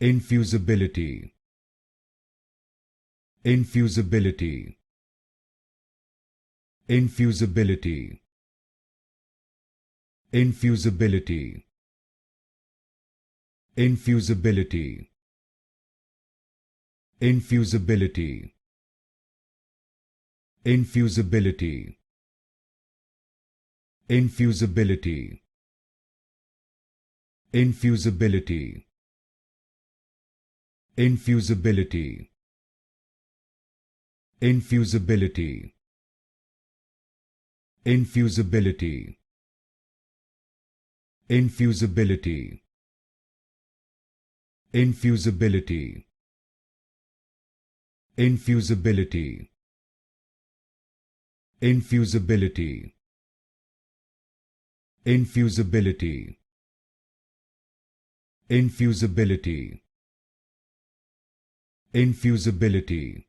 Infusibility. Infusibility. Infusibility. Infusibility. Infusibility. Infusibility. Infusibility. Infusibility. Infusibility. Infusibility. Infusibility. Infusibility. Infusibility. Infusibility. Infusibility. Infusibility. Infusibility. Infusibility. Infusibility.